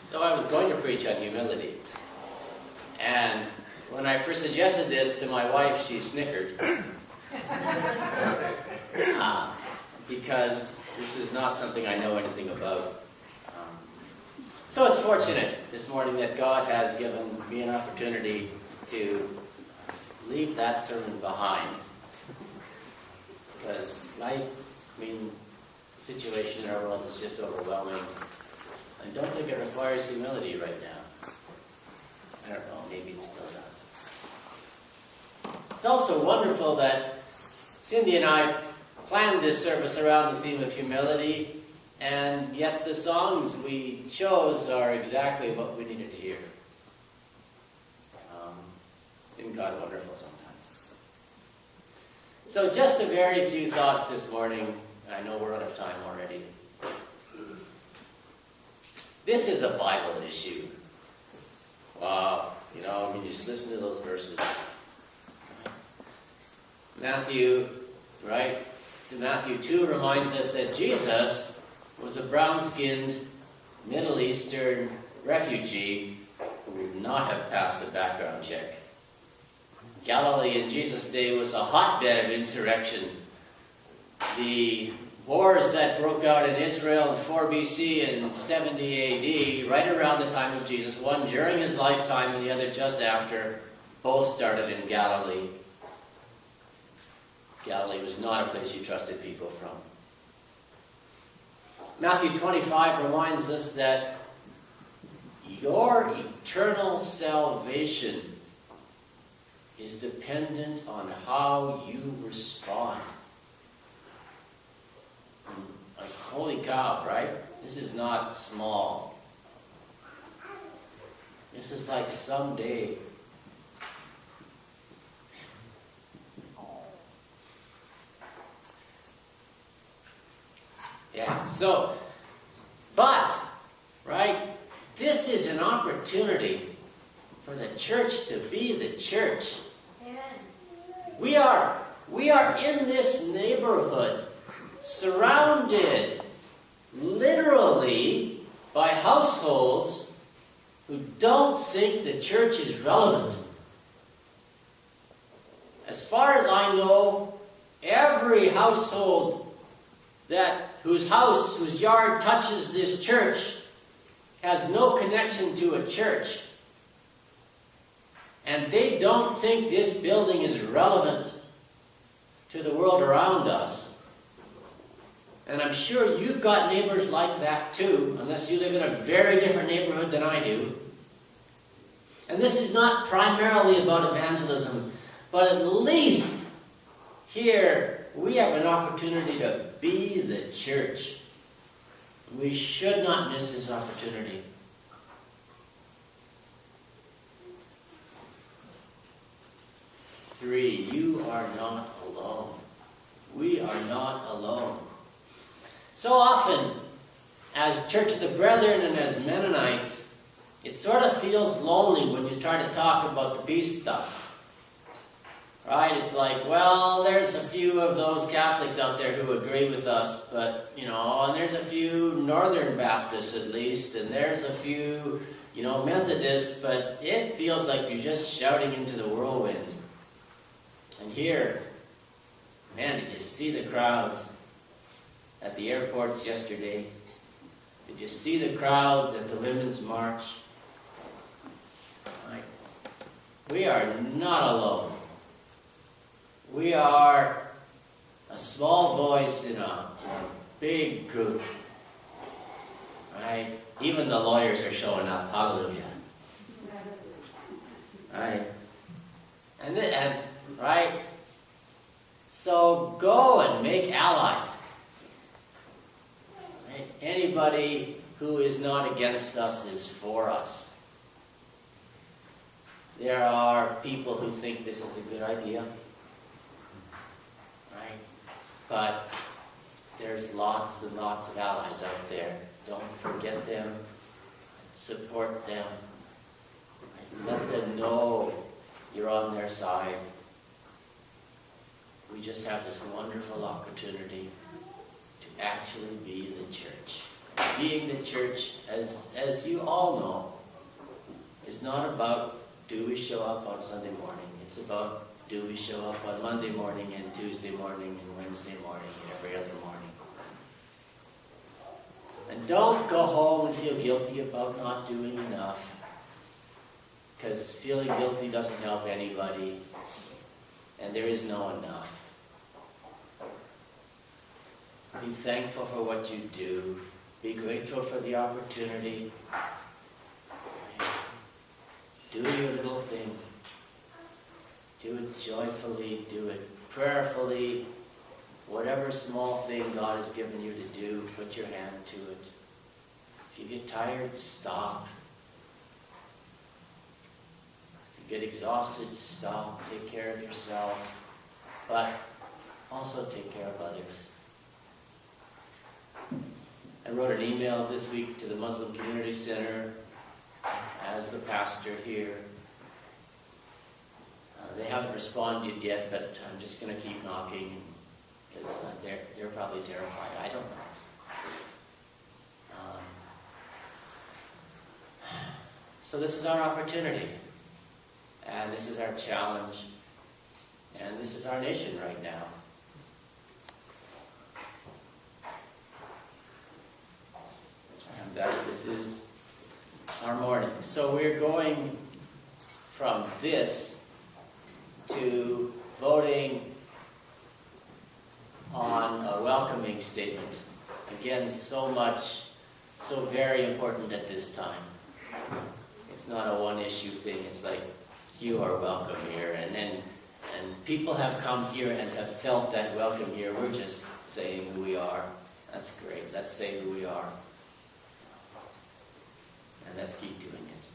So I was going to preach on humility. And when I first suggested this to my wife, she snickered. Because this is not something I know anything about. So it's fortunate this morning that God has given me an opportunity to leave that sermon behind. Because life, the situation in our world is just overwhelming. I don't think it requires humility right now. I don't know, maybe it still does. It's also wonderful that Cindy and I planned this service around the theme of humility, and yet the songs we chose are exactly what we needed to hear. Isn't God wonderful sometimes? So just a very few thoughts this morning. I know we're out of time already. This is a Bible issue. Wow, just listen to those verses. Matthew 2 reminds us that Jesus was a brown-skinned Middle Eastern refugee who would not have passed a background check. Galilee in Jesus' day was a hotbed of insurrection. The wars that broke out in Israel in 4 BC and 70 AD, right around the time of Jesus, one during his lifetime and the other just after, both started in Galilee. Galilee was not a place you trusted people from. Matthew 25 reminds us that your eternal salvation is dependent on how you respond. Like, holy cow, right? This is not small. This is like someday. Yeah, this is an opportunity for the church to be the church. We are in this neighborhood, surrounded literally by households who don't think the church is relevant. As far as I know, every household whose yard touches this church has no connection to a church. And they don't think this building is relevant to the world around us. And I'm sure you've got neighbors like that too, unless you live in a very different neighborhood than I do. And this is not primarily about evangelism, but at least here we have an opportunity to be the church. We should not miss this opportunity. Three, you are not alone. We are not alone. So often, as Church of the Brethren and as Mennonites, it sort of feels lonely when you try to talk about the peace stuff. Right? It's like, well, there's a few of those Catholics out there who agree with us, but, and there's a few Northern Baptists at least, and there's a few, Methodists, but it feels like you're just shouting into the whirlwind. And here, man, did you see the crowds at the airports yesterday? Did you see the crowds at the Women's March? We are not alone. We are a small voice in a big group. Right? Even the lawyers are showing up. Hallelujah. Right? And right? So go and make allies. Right? Anybody who is not against us is for us. There are people who think this is a good idea. Right? But there's lots and lots of allies out there. Don't forget them. Support them. Let them know you're on their side. We just have this wonderful opportunity to actually be the church. being the church, as you all know, is not about do we show up on Sunday morning. It's about do we show up on Monday morning and Tuesday morning and Wednesday morning and every other morning. And don't go home and feel guilty about not doing enough, because feeling guilty doesn't help anybody, and there is no enough. Be thankful for what you do. Be grateful for the opportunity. Do your little thing. Do it joyfully, do it prayerfully. Whatever small thing God has given you to do, put your hand to it. If you get tired, stop. If you get exhausted, stop. Take care of yourself. But also take care of others. I wrote an email this week to the Muslim Community Center as the pastor here. They haven't responded yet, but I'm just going to keep knocking because they're probably terrified. I don't know. So this is our opportunity, and this is our challenge, and this is our nation right now. And this is our morning. So we're going from this to voting on a welcoming statement. Again, so very important at this time. It's not a one-issue thing. It's like, you are welcome here. And people have come here and have felt that welcome here. We're just saying who we are. That's great. Let's say who we are. And let's keep doing it.